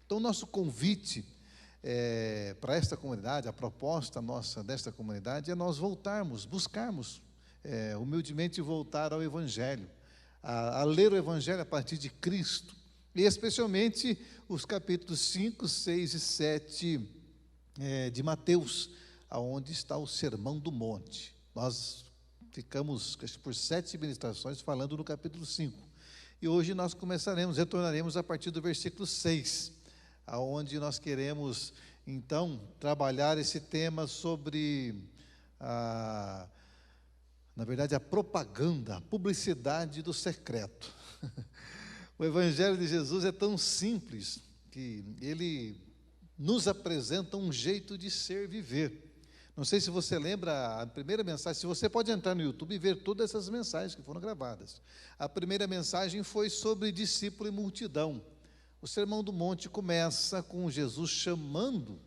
Então, o nosso convite para esta comunidade, a proposta nossa desta comunidade é nós buscarmos humildemente voltar ao Evangelho, a ler o Evangelho a partir de Cristo, e especialmente os capítulos 5, 6 e 7 de Mateus, aonde está o Sermão do Monte. Nós ficamos por 7 ministrações falando no capítulo 5, e hoje nós retornaremos a partir do versículo 6, aonde nós queremos, então, trabalhar esse tema sobre, na verdade, a propaganda, a publicidade do secreto. O Evangelho de Jesus é tão simples que ele nos apresenta um jeito de ser, viver. Não sei se você lembra a primeira mensagem, se você pode entrar no YouTube e ver todas essas mensagens que foram gravadas. A primeira mensagem foi sobre discípulo e multidão. O Sermão do Monte começa com Jesus chamando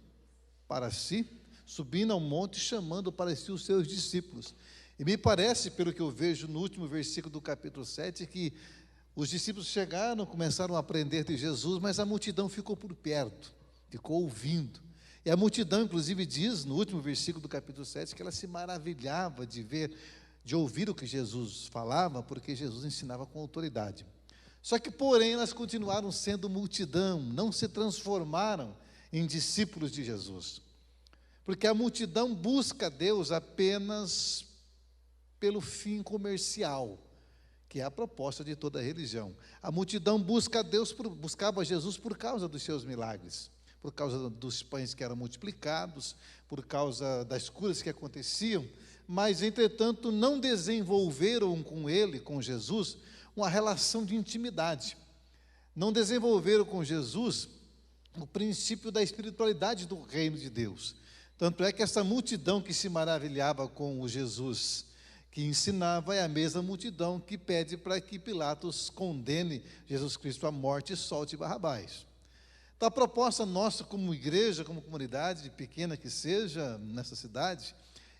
para si, subindo ao monte, chamando para si os seus discípulos. E me parece, pelo que eu vejo no último versículo do capítulo 7, que os discípulos chegaram, começaram a aprender de Jesus, mas a multidão ficou por perto, ficou ouvindo. E a multidão, inclusive, diz, no último versículo do capítulo 7, que ela se maravilhava de ouvir o que Jesus falava, porque Jesus ensinava com autoridade. Só que, porém, elas continuaram sendo multidão, não se transformaram em discípulos de Jesus. Porque a multidão busca Deus apenas pelo fim comercial, que é a proposta de toda a religião. A multidão buscava Jesus por causa dos seus milagres, por causa dos pães que eram multiplicados, por causa das curas que aconteciam, mas, entretanto, não desenvolveram com ele, com Jesus, uma relação de intimidade. Não desenvolveram com Jesus o princípio da espiritualidade do reino de Deus. Tanto é que essa multidão que se maravilhava com o Jesus que ensinava é a mesma multidão que pede para que Pilatos condene Jesus Cristo à morte e solte Barrabás. Então, a proposta nossa como igreja, como comunidade, pequena que seja, nessa cidade,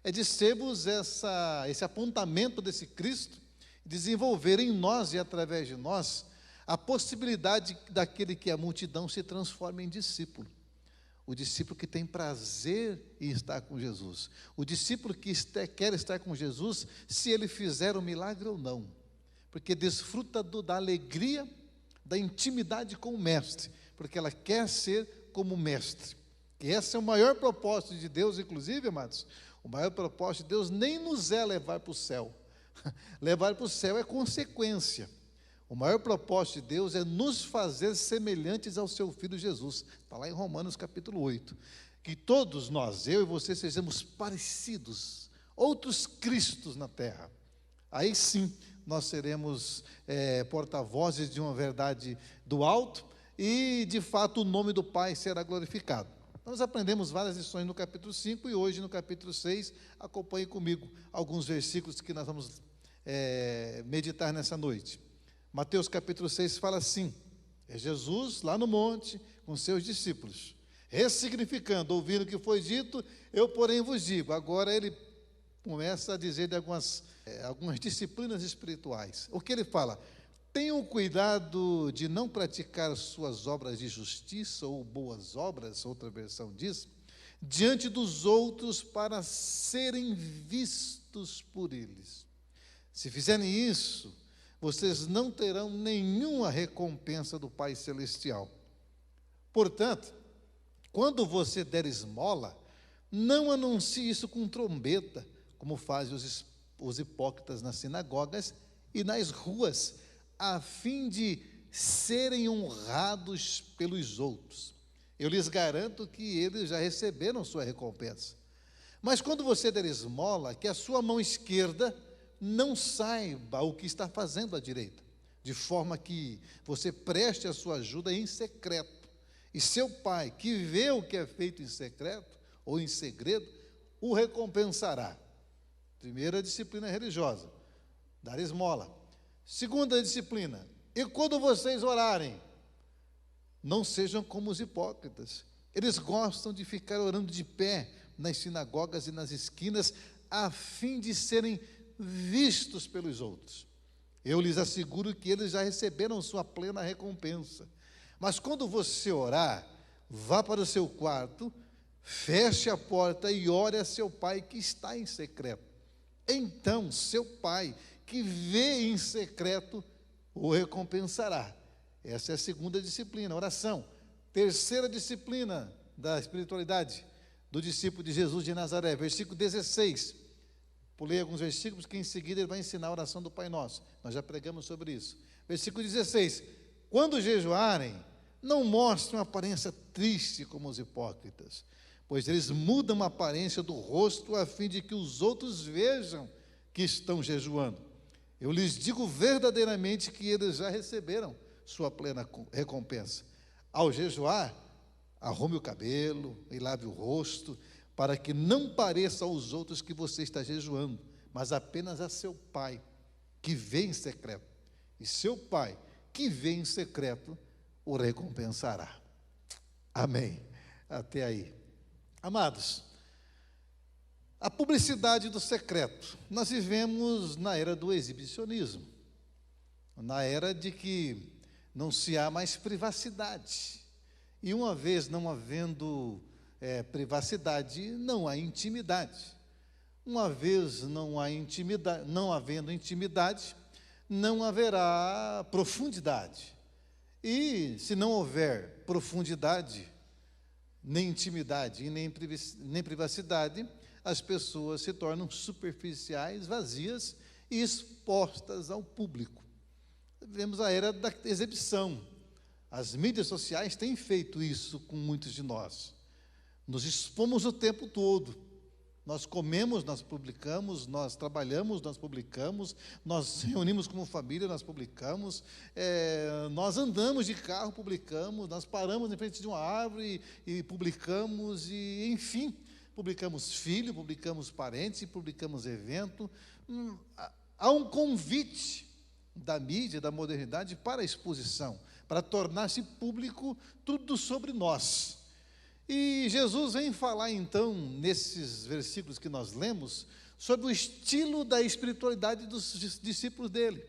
é de sermos esse apontamento desse Cristo, desenvolver em nós e através de nós a possibilidade daquele que é a multidão se transforme em discípulo. O discípulo que tem prazer em estar com Jesus. O discípulo que quer estar com Jesus, se ele fizer um milagre ou não. Porque desfruta da alegria, da intimidade com o mestre. Porque ela quer ser como mestre. E esse é o maior propósito de Deus, inclusive, amados. O maior propósito de Deus nem nos é levar para o céu. Levar para o céu é consequência. O maior propósito de Deus é nos fazer semelhantes ao seu Filho Jesus. Está lá em Romanos capítulo 8. Que todos nós, eu e você, sejamos parecidos, outros Cristos na terra. Aí sim, nós seremos porta-vozes de uma verdade do alto e, de fato, o nome do Pai será glorificado. Nós aprendemos várias lições no capítulo 5 e hoje no capítulo 6, acompanhe comigo alguns versículos que nós vamos meditar nessa noite. Mateus capítulo 6 fala assim, é Jesus lá no monte com seus discípulos, ressignificando, ouvindo o que foi dito, eu porém vos digo. Agora ele começa a dizer de algumas disciplinas espirituais. O que ele fala? Tenham cuidado de não praticar suas obras de justiça ou boas obras, outra versão diz, diante dos outros para serem vistos por eles. Se fizerem isso, vocês não terão nenhuma recompensa do Pai Celestial. Portanto, quando você der esmola, não anuncie isso com trombeta, como fazem os hipócritas nas sinagogas e nas ruas, a fim de serem honrados pelos outros. Eu lhes garanto que eles já receberam sua recompensa. Mas quando você der esmola, que a sua mão esquerda não saiba o que está fazendo à direita, de forma que você preste a sua ajuda em secreto. E seu pai, que vê o que é feito em secreto, ou em segredo, o recompensará. Primeira disciplina religiosa, dar esmola. Segunda disciplina, e quando vocês orarem, não sejam como os hipócritas. Eles gostam de ficar orando de pé nas sinagogas e nas esquinas, a fim de serem vistos pelos outros. Eu lhes asseguro que eles já receberam sua plena recompensa. Mas quando você orar, vá para o seu quarto, feche a porta e ore a seu pai que está em secreto. Então, seu pai, que vê em secreto, o recompensará. Essa é a segunda disciplina, oração. Terceira disciplina da espiritualidade do discípulo de Jesus de Nazaré, versículo 16. Pulei alguns versículos que em seguida ele vai ensinar a oração do Pai Nosso. Nós já pregamos sobre isso. Versículo 16. Quando jejuarem, não mostrem uma aparência triste como os hipócritas, pois eles mudam a aparência do rosto a fim de que os outros vejam que estão jejuando. Eu lhes digo verdadeiramente que eles já receberam sua plena recompensa. Ao jejuar, arrume o cabelo e lave o rosto, para que não pareça aos outros que você está jejuando, mas apenas a seu pai, que vê em secreto. E seu pai, que vê em secreto, o recompensará. Amém. Até aí. Amados, a publicidade do secreto. Nós vivemos na era do exibicionismo, na era de que não se há mais privacidade. E uma vez não havendo privacidade, não há intimidade. Uma vez não havendo intimidade, não haverá profundidade. E se não houver profundidade, nem intimidade e nem privacidade, as pessoas se tornam superficiais, vazias e expostas ao público. Vivemos a era da exibição. As mídias sociais têm feito isso com muitos de nós. Nos expomos o tempo todo. Nós comemos, nós publicamos, nós trabalhamos, nós publicamos, nós reunimos como família, nós publicamos, nós andamos de carro, publicamos, nós paramos em frente de uma árvore e publicamos, e enfim, publicamos filho, publicamos parentes, publicamos evento. Há um convite da mídia, da modernidade para a exposição, para tornar-se público tudo sobre nós. E Jesus vem falar, então, nesses versículos que nós lemos, sobre o estilo da espiritualidade dos discípulos dele.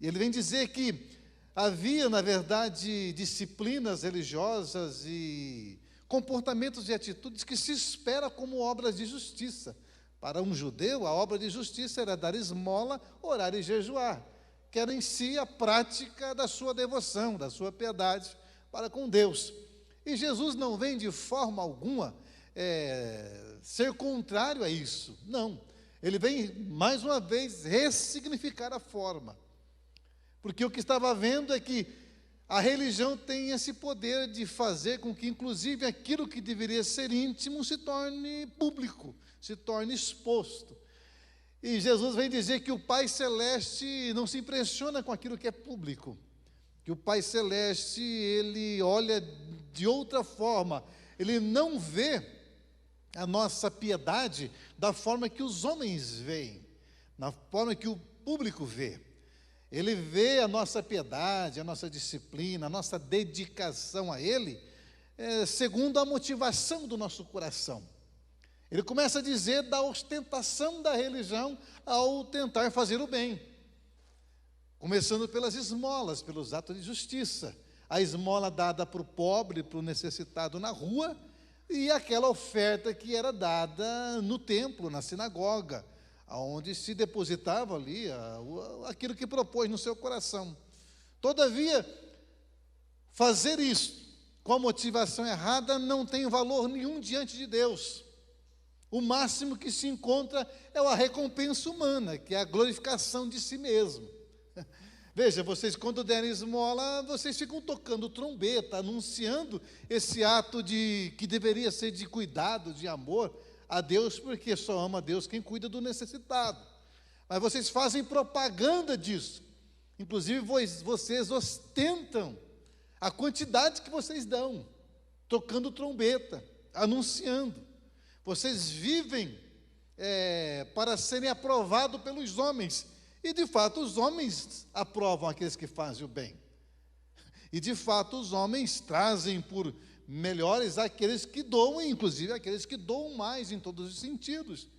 Ele vem dizer que havia, na verdade, disciplinas religiosas e comportamentos e atitudes que se espera como obras de justiça. Para um judeu, a obra de justiça era dar esmola, orar e jejuar, que era em si a prática da sua devoção, da sua piedade para com Deus. E Jesus não vem de forma alguma ser contrário a isso, não. Ele vem, mais uma vez, ressignificar a forma. Porque o que estava vendo é que a religião tem esse poder de fazer com que, inclusive, aquilo que deveria ser íntimo se torne público, se torne exposto. E Jesus vem dizer que o Pai Celeste não se impressiona com aquilo que é público, que o Pai Celeste, ele olha de outra forma, ele não vê a nossa piedade da forma que os homens veem, na forma que o público vê. Ele vê a nossa piedade, a nossa disciplina, a nossa dedicação a Ele, segundo a motivação do nosso coração. Ele começa a dizer da ostentação da religião ao tentar fazer o bem, começando pelas esmolas, pelos atos de justiça. A esmola dada para o pobre, para o necessitado na rua, e aquela oferta que era dada no templo, na sinagoga, onde se depositava ali aquilo que propôs no seu coração. Todavia, fazer isso com a motivação errada não tem valor nenhum diante de Deus. O máximo que se encontra é a recompensa humana, que é a glorificação de si mesmo. Veja, vocês quando derem esmola, vocês ficam tocando trombeta, anunciando esse ato que deveria ser de cuidado, de amor a Deus, porque só ama a Deus quem cuida do necessitado. Mas vocês fazem propaganda disso. Inclusive, vocês ostentam a quantidade que vocês dão, tocando trombeta, anunciando. Vocês vivem para serem aprovados pelos homens. E, de fato, os homens aprovam aqueles que fazem o bem. E, de fato, os homens trazem por melhores aqueles que doam, inclusive aqueles que doam mais em todos os sentidos.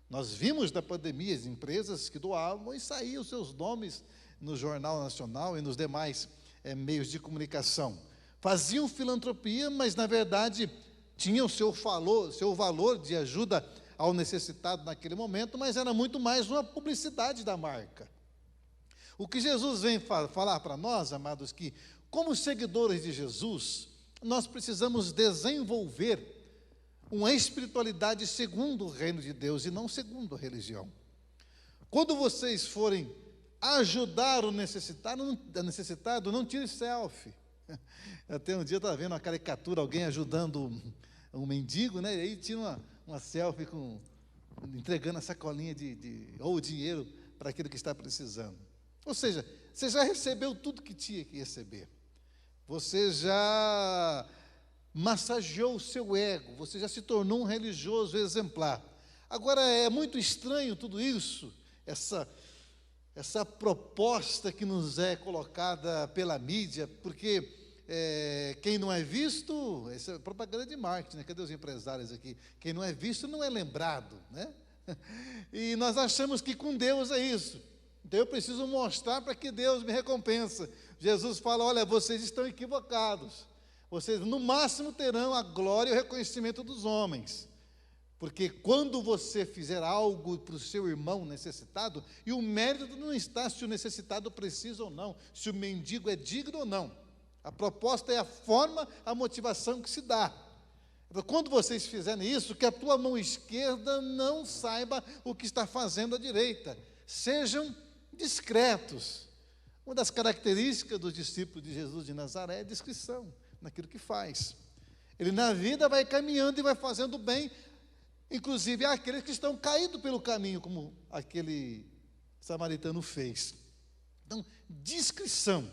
Nós vimos na pandemia as empresas que doavam e saíam seus nomes no Jornal Nacional e nos demais meios de comunicação, faziam filantropia, mas na verdade tinham seu valor de ajuda ao necessitado naquele momento, mas era muito mais uma publicidade da marca. O que Jesus vem falar para nós, amados, que como seguidores de Jesus, nós precisamos desenvolver uma espiritualidade segundo o reino de Deus e não segundo a religião. Quando vocês forem ajudar o necessitado, não tire selfie. Até um dia eu estava vendo uma caricatura, alguém ajudando um mendigo, né? E aí tinha uma selfie entregando a sacolinha ou dinheiro para aquele que está precisando. Ou seja, você já recebeu tudo que tinha que receber. Você já massageou o seu ego, você já se tornou um religioso exemplar. Agora, é muito estranho tudo isso, essa proposta que nos é colocada pela mídia, porque quem não é visto, essa é propaganda de marketing, né? Cadê os empresários aqui? Quem não é visto não é lembrado, né? E nós achamos que com Deus é isso. Então eu preciso mostrar para que Deus me recompensa. Jesus fala, olha, vocês estão equivocados. Vocês no máximo terão a glória e o reconhecimento dos homens. Porque quando você fizer algo para o seu irmão necessitado, e o mérito não está se o necessitado precisa ou não, se o mendigo é digno ou não. A proposta é a forma, a motivação que se dá. Quando vocês fizerem isso, que a tua mão esquerda não saiba o que está fazendo a direita. Sejam discretos. Uma das características dos discípulos de Jesus de Nazaré é a discrição naquilo que faz. Ele na vida vai caminhando e vai fazendo bem, inclusive àqueles que estão caídos pelo caminho, como aquele samaritano fez. Então, discrição.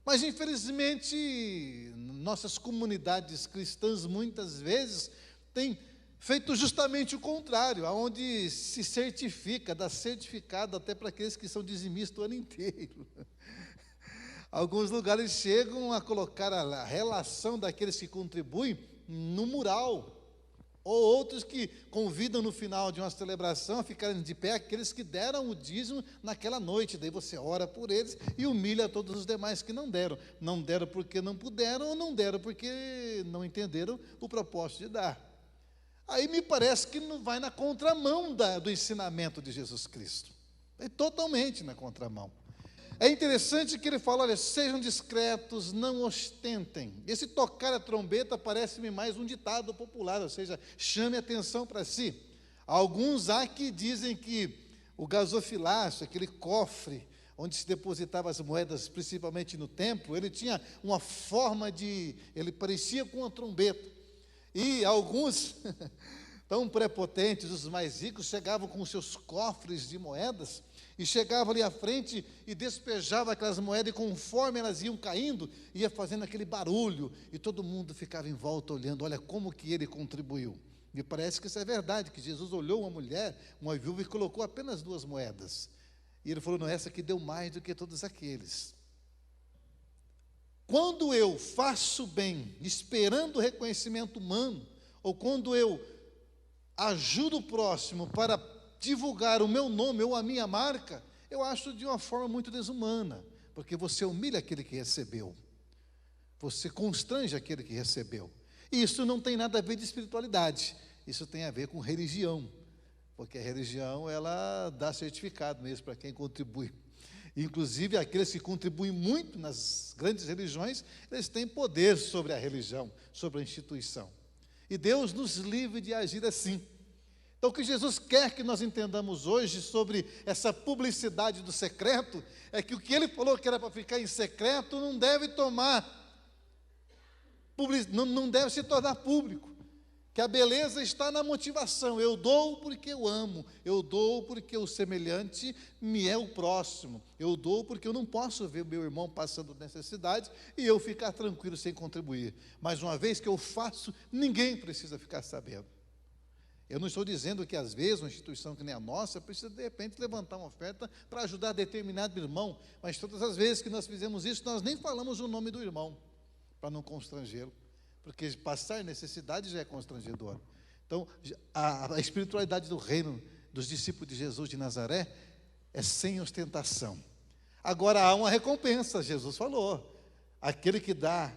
Mas, infelizmente, nossas comunidades cristãs, muitas vezes, têm feito justamente o contrário, onde se certifica, dá certificado até para aqueles que são dizimistas o ano inteiro. Alguns lugares chegam a colocar a relação daqueles que contribuem no mural, ou outros que convidam no final de uma celebração a ficarem de pé aqueles que deram o dízimo naquela noite. Daí você ora por eles e humilha todos os demais que não deram. Não deram porque não puderam, ou não deram porque não entenderam o propósito de dar. Aí me parece que não vai na contramão do ensinamento de Jesus Cristo. É totalmente na contramão. É interessante que ele fala, olha, sejam discretos, não ostentem. Esse tocar a trombeta parece-me mais um ditado popular, ou seja, chame atenção para si. Alguns há que dizem que o gasofilácio, aquele cofre onde se depositava as moedas, principalmente no templo, ele tinha uma forma ele parecia com uma trombeta. E alguns, tão prepotentes, os mais ricos, chegavam com seus cofres de moedas, e chegava ali à frente e despejava aquelas moedas, e conforme elas iam caindo, ia fazendo aquele barulho, e todo mundo ficava em volta olhando, olha como que ele contribuiu. Me parece que isso é verdade, que Jesus olhou uma mulher, uma viúva, e colocou apenas 2 moedas. E ele falou, não, essa aqui deu mais do que todos aqueles. Quando eu faço bem, esperando o reconhecimento humano, ou quando eu ajudo o próximo para divulgar o meu nome ou a minha marca, eu acho de uma forma muito desumana, porque você humilha aquele que recebeu, você constrange aquele que recebeu. E isso não tem nada a ver de espiritualidade, isso tem a ver com religião, porque a religião, ela dá certificado mesmo para quem contribui. Inclusive, aqueles que contribuem muito nas grandes religiões, eles têm poder sobre a religião, sobre a instituição. E Deus nos livre de agir assim. Então, o que Jesus quer que nós entendamos hoje sobre essa publicidade do secreto, é que o que ele falou que era para ficar em secreto, não deve não deve se tornar público. Que a beleza está na motivação. Eu dou porque eu amo. Eu dou porque o semelhante me é o próximo. Eu dou porque eu não posso ver o meu irmão passando necessidade e eu ficar tranquilo sem contribuir. Mas uma vez que eu faço, ninguém precisa ficar sabendo. Eu não estou dizendo que às vezes uma instituição que nem a nossa precisa de repente levantar uma oferta para ajudar determinado irmão. Mas todas as vezes que nós fizemos isso, nós nem falamos o nome do irmão, para não constrangê-lo. Porque passar necessidade já é constrangedor. Então, a espiritualidade do reino dos discípulos de Jesus de Nazaré é sem ostentação. Agora, há uma recompensa, Jesus falou. Aquele que dá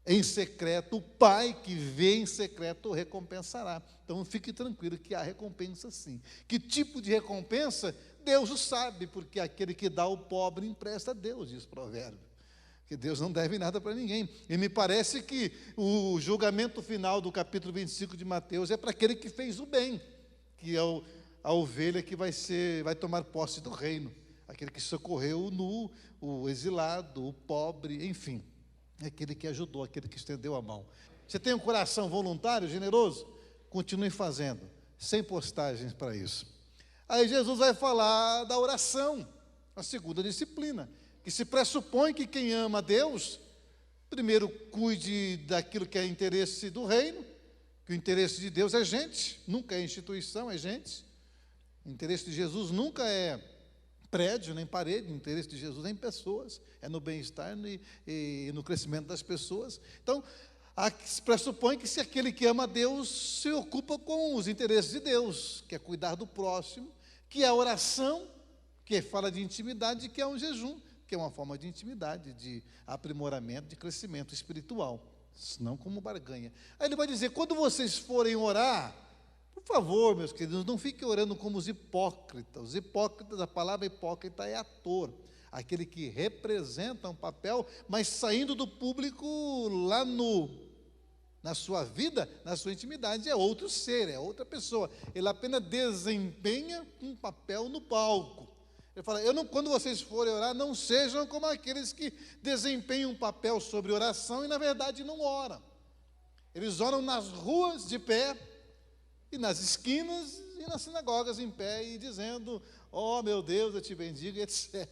em secreto, o Pai que vê em secreto o recompensará. Então fique tranquilo que há recompensa sim. Que tipo de recompensa? Deus o sabe, porque aquele que dá ao pobre empresta a Deus, diz o provérbio. Que Deus não deve nada para ninguém. E me parece que o julgamento final do capítulo 25 de Mateus é para aquele que fez o bem, que é a ovelha que vai tomar posse do reino, aquele que socorreu o nu, o exilado, o pobre, enfim, aquele que ajudou, aquele que estendeu a mão. Você tem um coração voluntário, generoso? Continue fazendo, sem postagens para isso. Aí Jesus vai falar da oração, a segunda disciplina, que se pressupõe que quem ama a Deus, primeiro cuide daquilo que é interesse do reino, que o interesse de Deus é gente, nunca é instituição, é gente. O interesse de Jesus nunca é prédio, nem parede, o interesse de Jesus é em pessoas, é no bem-estar e no crescimento das pessoas. Então, se pressupõe que se aquele que ama a Deus se ocupa com os interesses de Deus, que é cuidar do próximo, que é a oração, que fala de intimidade, que é um jejum, que é uma forma de intimidade, de aprimoramento, de crescimento espiritual, não como barganha. Aí ele vai dizer, quando vocês forem orar, por favor, meus queridos, não fiquem orando como os hipócritas. Os hipócritas, a palavra hipócrita é ator, aquele que representa um papel, mas saindo do público lá na sua vida, na sua intimidade, é outro ser, é outra pessoa. Ele apenas desempenha um papel no palco. Ele fala, quando vocês forem orar, não sejam como aqueles que desempenham um papel sobre oração e, na verdade, não oram. Eles oram nas ruas de pé, e nas esquinas, e nas sinagogas em pé, e dizendo, oh, meu Deus, eu te bendigo, etc.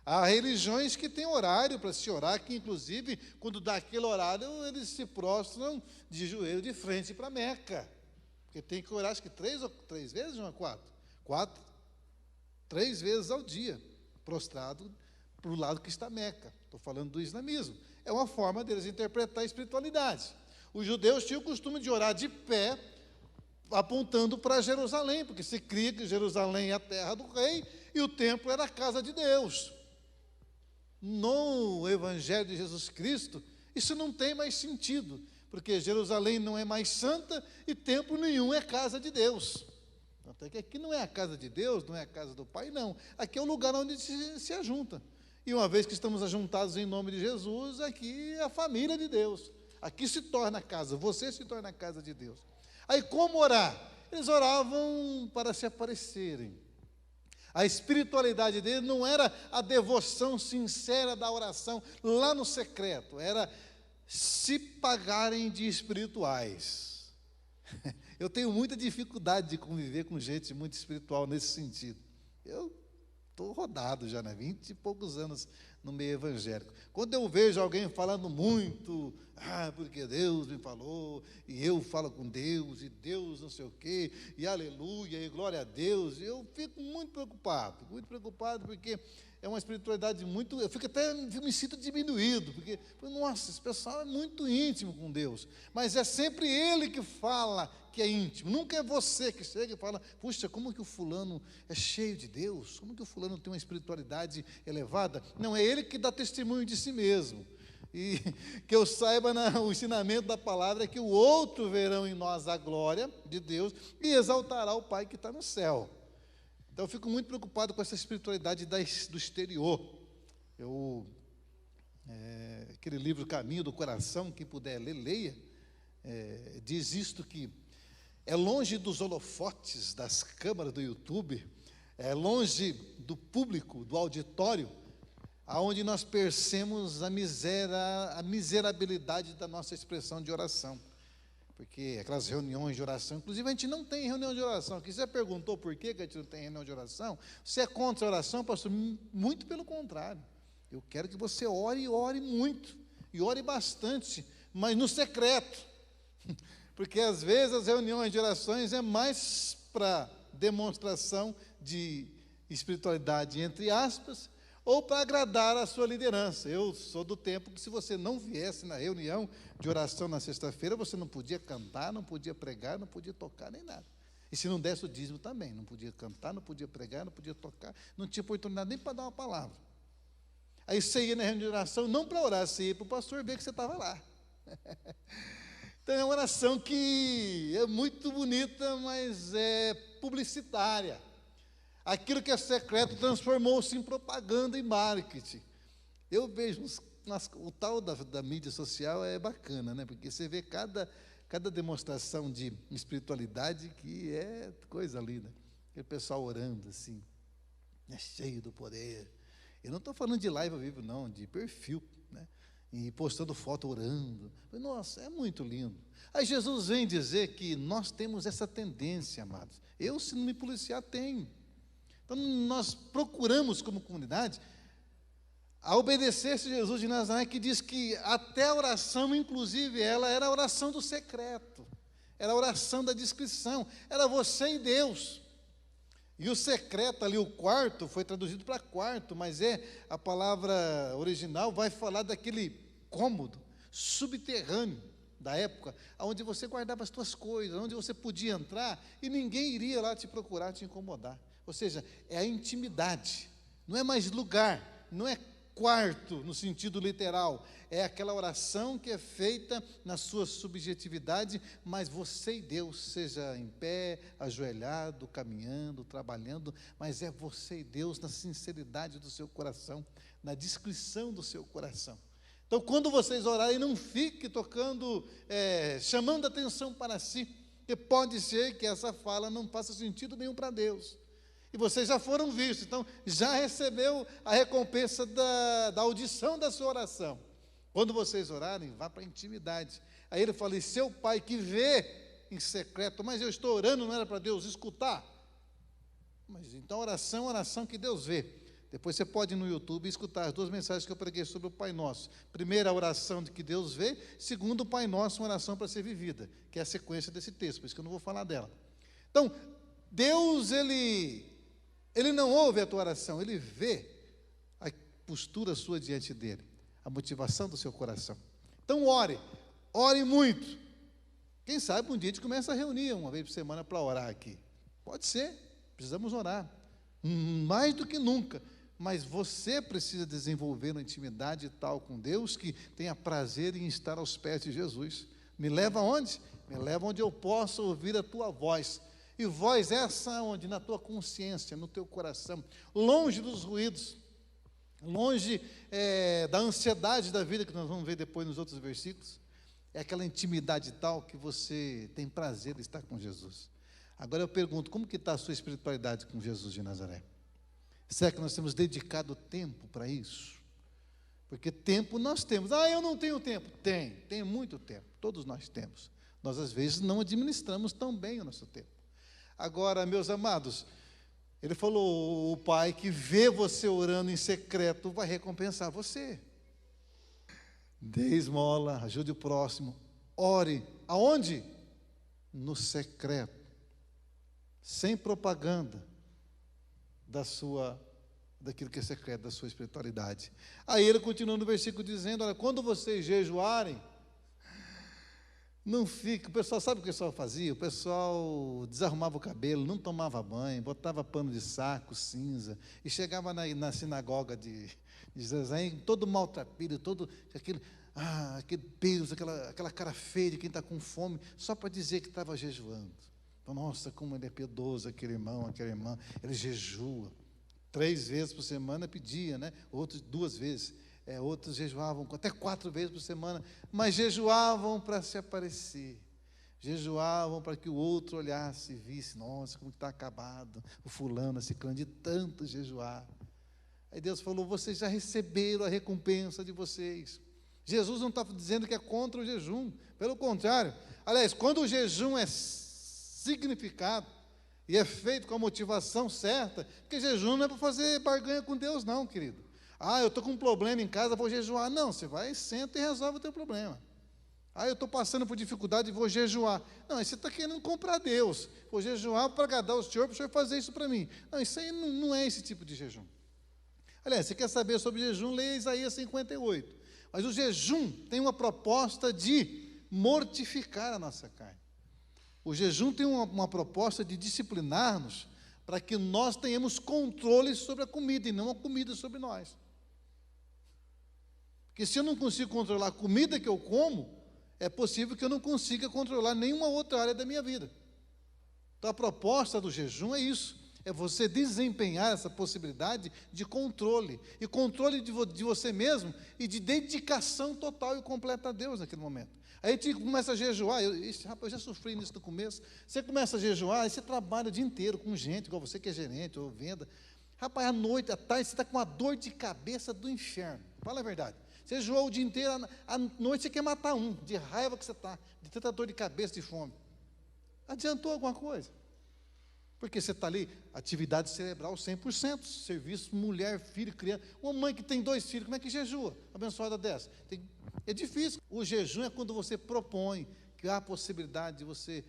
Há religiões que têm horário para se orar, que, inclusive, quando dá aquele horário, eles se prostram de joelho de frente para Meca. Porque tem que orar, acho que três vezes, João? Quatro. 3 vezes ao dia, prostrado para o lado que está Meca. Estou falando do islamismo. É uma forma deles interpretar a espiritualidade. Os judeus tinham o costume de orar de pé, apontando para Jerusalém, porque se cria que Jerusalém é a terra do rei e o templo era a casa de Deus. No Evangelho de Jesus Cristo, isso não tem mais sentido, porque Jerusalém não é mais santa e templo nenhum é casa de Deus. Até que aqui não é a casa de Deus, não é a casa do Pai, não. Aqui é o lugar onde se ajunta. E uma vez que estamos ajuntados em nome de Jesus, aqui é a família de Deus. Aqui se torna casa, você se torna a casa de Deus. Aí como orar? Eles oravam para se aparecerem. A espiritualidade dele não era a devoção sincera da oração lá no secreto, era se pagarem de espirituais. Eu tenho muita dificuldade de conviver com gente muito espiritual nesse sentido. Eu estou rodado já, 20 e poucos anos no meio evangélico. Quando eu vejo alguém falando muito, porque Deus me falou, e eu falo com Deus, e Deus não sei o quê, e aleluia, e glória a Deus, eu fico muito preocupado porque é uma espiritualidade muito, eu me sinto diminuído, porque, nossa, esse pessoal é muito íntimo com Deus, mas é sempre Ele que fala que é íntimo, nunca é você que chega e fala, puxa, como que o fulano é cheio de Deus, como que o fulano tem uma espiritualidade elevada? Não, é ele que dá testemunho de si mesmo, e que eu saiba, o ensinamento da palavra é que o outro verão em nós a glória de Deus e exaltará o Pai que está no céu. Então eu fico muito preocupado com essa espiritualidade do exterior. Aquele livro Caminho do Coração, quem puder ler, leia, diz isto que é longe dos holofotes das câmaras do YouTube, é longe do público, do auditório, aonde nós percebemos a miserabilidade da nossa expressão de oração. Porque aquelas reuniões de oração, inclusive a gente não tem reunião de oração. Aqui você perguntou por que a gente não tem reunião de oração? Você é contra a oração, pastor? Muito pelo contrário. Eu quero que você ore muito, e ore bastante, mas no secreto. Porque às vezes as reuniões de orações é mais para demonstração de espiritualidade, entre aspas, ou para agradar a sua liderança. Eu sou do tempo que se você não viesse na reunião de oração na sexta-feira, você não podia cantar, não podia pregar, não podia tocar nem nada. E se não desse o dízimo também, não podia cantar, não podia pregar, não podia tocar, não tinha oportunidade nem para dar uma palavra. Aí você ia na reunião de oração, não para orar, você ia para o pastor ver que você estava lá. Então é uma oração que é muito bonita, mas é publicitária. Aquilo que é secreto transformou-se em propaganda e marketing. Eu vejo o tal da mídia social é bacana, né? Porque você vê cada demonstração de espiritualidade que é coisa linda. Aquele pessoal orando assim, é cheio do poder. Eu não estou falando de live ao vivo, não, de perfil, né? E postando foto orando. Nossa, é muito lindo. Aí Jesus vem dizer que nós temos essa tendência, amados. Eu, se não me policiar, tenho. Então, nós procuramos, como comunidade, a obedecer esse Jesus de Nazaré, que diz que até a oração, inclusive, ela era a oração do secreto, era a oração da discrição, era você e Deus. E o secreto ali, o quarto, foi traduzido para quarto, mas a palavra original vai falar daquele cômodo subterrâneo da época, onde você guardava as suas coisas, onde você podia entrar e ninguém iria lá te procurar, te incomodar. Ou seja, é a intimidade, não é mais lugar, não é quarto no sentido literal, é aquela oração que é feita na sua subjetividade, mas você e Deus, seja em pé, ajoelhado, caminhando, trabalhando, mas é você e Deus na sinceridade do seu coração, na discrição do seu coração. Então, quando vocês orarem, não fique tocando, chamando atenção para si, porque pode ser que essa fala não faça sentido nenhum para Deus. E vocês já foram vistos, então já recebeu a recompensa da audição da sua oração. Quando vocês orarem, vá para a intimidade. Aí ele fala, e seu pai que vê em secreto, mas eu estou orando, não era para Deus escutar? Mas então oração é oração que Deus vê. Depois você pode ir no YouTube e escutar as duas mensagens que eu preguei sobre o Pai Nosso. Primeiro, a oração de que Deus vê. Segundo, o Pai Nosso, uma oração para ser vivida, que é a sequência desse texto, por isso que eu não vou falar dela. Então, Deus, Ele não ouve a tua oração, Ele vê a postura sua diante dEle, a motivação do seu coração. Então, ore muito. Quem sabe um dia a gente começa a reunir uma vez por semana para orar aqui. Pode ser, precisamos orar, mais do que nunca. Mas você precisa desenvolver uma intimidade tal com Deus que tenha prazer em estar aos pés de Jesus. Me leva aonde? Me leva onde eu possa ouvir a tua voz. E voz essa onde? Na tua consciência, no teu coração, longe dos ruídos, longe da ansiedade da vida, que nós vamos ver depois nos outros versículos. É aquela intimidade tal que você tem prazer de estar com Jesus. Agora eu pergunto, como que está a sua espiritualidade com Jesus de Nazaré? Será que nós temos dedicado tempo para isso? Porque tempo nós temos. Eu não tenho tempo. Tem muito tempo, todos nós temos. Nós às vezes não administramos tão bem o nosso tempo. Agora, meus amados, ele falou, o Pai que vê você orando em secreto vai recompensar você. Dê esmola, ajude o próximo, ore. Aonde? No secreto, sem propaganda daquilo que é secreto, da sua espiritualidade. Aí ele continua no versículo dizendo, olha, quando vocês jejuarem, não fica, o pessoal, sabe o que o pessoal fazia? O pessoal desarrumava o cabelo, não tomava banho, botava pano de saco, cinza, e chegava na sinagoga de Jerusalém, todo maltrapilho, todo aquele peso, aquela cara feia de quem está com fome, só para dizer que estava jejuando. Então, nossa, como ele é piedoso, aquele irmão, aquela irmã, ele jejua. 3 vezes por semana pedia, né? Outros 2 vezes. Outros jejuavam até 4 vezes por semana, mas jejuavam para se aparecer, jejuavam para que o outro olhasse e visse, nossa, como está acabado, o fulano, esse clã de tanto jejuar. Aí Deus falou, vocês já receberam a recompensa de vocês. Jesus não está dizendo que é contra o jejum, pelo contrário. Aliás, quando o jejum é significado e é feito com a motivação certa, porque jejum não é para fazer barganha com Deus não, querido. Eu estou com um problema em casa, vou jejuar. Não, você vai, senta e resolve o teu problema. Eu estou passando por dificuldade e vou jejuar. Não, você está querendo comprar Deus. Vou jejuar para agradar o Senhor, para o Senhor fazer isso para mim. Não, isso aí não é esse tipo de jejum. Aliás, você quer saber sobre jejum, leia Isaías 58. Mas o jejum tem uma proposta de mortificar a nossa carne. O jejum tem uma proposta de disciplinar-nos para que nós tenhamos controle sobre a comida e não a comida sobre nós. Porque se eu não consigo controlar a comida que eu como, é possível que eu não consiga controlar nenhuma outra área da minha vida. Então, a proposta do jejum é isso, é você desempenhar essa possibilidade de controle, e controle de você mesmo, e de dedicação total e completa a Deus naquele momento. Aí a gente começa a jejuar, rapaz, eu já sofri nisso no começo, você começa a jejuar, aí você trabalha o dia inteiro com gente, igual você que é gerente ou venda, rapaz, à noite, à tarde, você está com uma dor de cabeça do inferno, fala a verdade. Você jejuou o dia inteiro, à noite você quer matar um, de raiva que você está, de tanta dor de cabeça, de fome. Adiantou alguma coisa? Porque você está ali, atividade cerebral 100%, serviço, mulher, filho, criança. Uma mãe que tem 2 filhos, como é que jejua? Abençoada dessa. É difícil. O jejum é quando você propõe, que há a possibilidade de você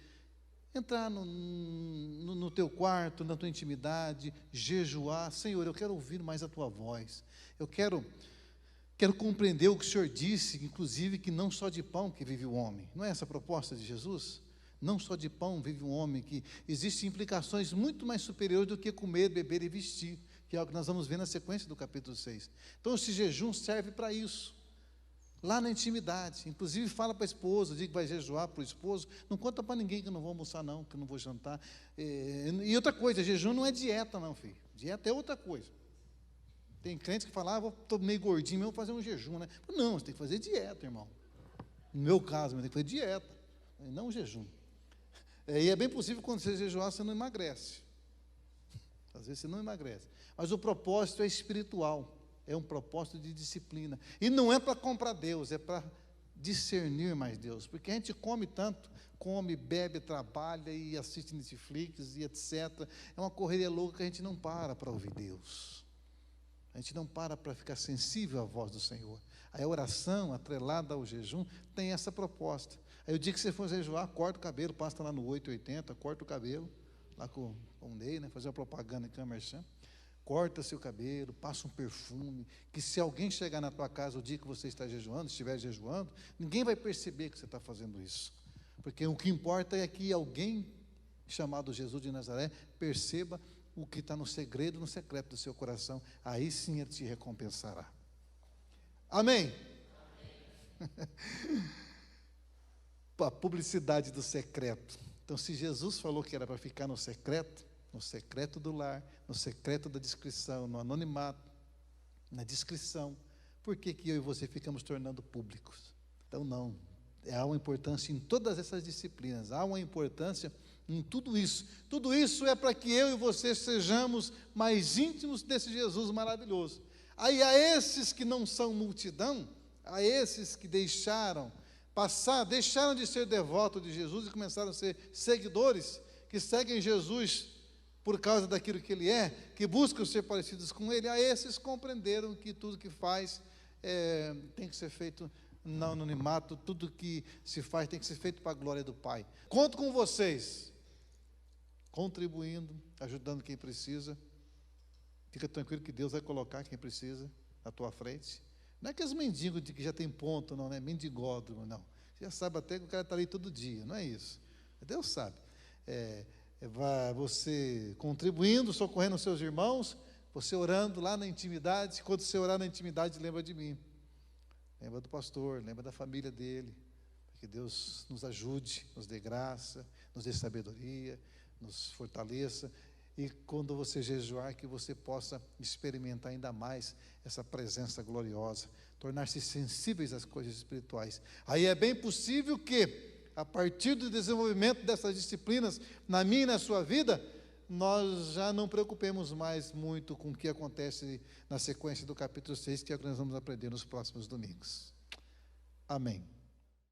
entrar no teu quarto, na tua intimidade, jejuar. Senhor, eu quero ouvir mais a tua voz. Eu quero compreender o que o Senhor disse, inclusive que não só de pão que vive o homem. Não é essa a proposta de Jesus? Não só de pão vive um homem, que existem implicações muito mais superiores do que comer, beber e vestir, que é o que nós vamos ver na sequência do capítulo 6. Então, esse jejum serve para isso, lá na intimidade. Inclusive, fala para a esposa, diz que vai jejuar para o esposo, não conta para ninguém que eu não vou almoçar não, que eu não vou jantar. E outra coisa, jejum não é dieta não, filho. Dieta é outra coisa. Tem crentes que falam, estou meio gordinho, mas vou fazer um jejum, né? Não, você tem que fazer dieta, irmão. No meu caso, eu tenho que fazer dieta, não jejum. E é bem possível, quando você jejuar, você não emagrece. Às vezes você não emagrece. Mas o propósito é espiritual. É um propósito de disciplina. E não é para comprar Deus, é para discernir mais Deus. Porque a gente come tanto, come, bebe, trabalha e assiste Netflix e etc. É uma correria louca que a gente não para ouvir Deus. A gente não para ficar sensível à voz do Senhor. A oração, atrelada ao jejum, tem essa proposta. Aí o dia que você for jejuar, corta o cabelo, passa lá no 880, corta o cabelo, lá com o Ney, né, fazer uma propaganda em Camerchan, corta seu cabelo, passa um perfume, que se alguém chegar na tua casa o dia que você está jejuando, estiver jejuando, ninguém vai perceber que você está fazendo isso. Porque o que importa é que alguém chamado Jesus de Nazaré perceba o que está no segredo, no secreto do seu coração. Aí sim ele te recompensará. Amém? A publicidade do secreto. Então, se Jesus falou que era para ficar no secreto do lar, no secreto da discrição, no anonimato, na discrição, por que eu e você ficamos tornando públicos? Então, não. Há uma importância em todas essas disciplinas, há uma importância em tudo isso. Tudo isso é para que eu e você sejamos mais íntimos desse Jesus maravilhoso. Aí, a esses que não são multidão, a esses que deixaram de ser devotos de Jesus e começaram a ser seguidores, que seguem Jesus por causa daquilo que Ele é, que buscam ser parecidos com Ele, a esses compreenderam que tudo que faz tem que ser feito no anonimato, tudo que se faz tem que ser feito para a glória do Pai. Conto com vocês, contribuindo, ajudando quem precisa. Fica tranquilo que Deus vai colocar quem precisa na tua frente. Não é aqueles mendigos de que já tem ponto, não é mendigódromo, não. Você já sabe até que o cara está ali todo dia, não é isso. Deus sabe. Você contribuindo, socorrendo os seus irmãos, você orando lá na intimidade. Quando você orar na intimidade, lembra de mim. Lembra do pastor, lembra da família dele. Que Deus nos ajude, nos dê graça, nos dê sabedoria, nos fortaleça. E quando você jejuar, que você possa experimentar ainda mais essa presença gloriosa, tornar-se sensíveis às coisas espirituais. Aí é bem possível que, a partir do desenvolvimento dessas disciplinas, na minha e na sua vida, nós já não preocupemos mais muito com o que acontece na sequência do capítulo 6, que é o que nós vamos aprender nos próximos domingos. Amém.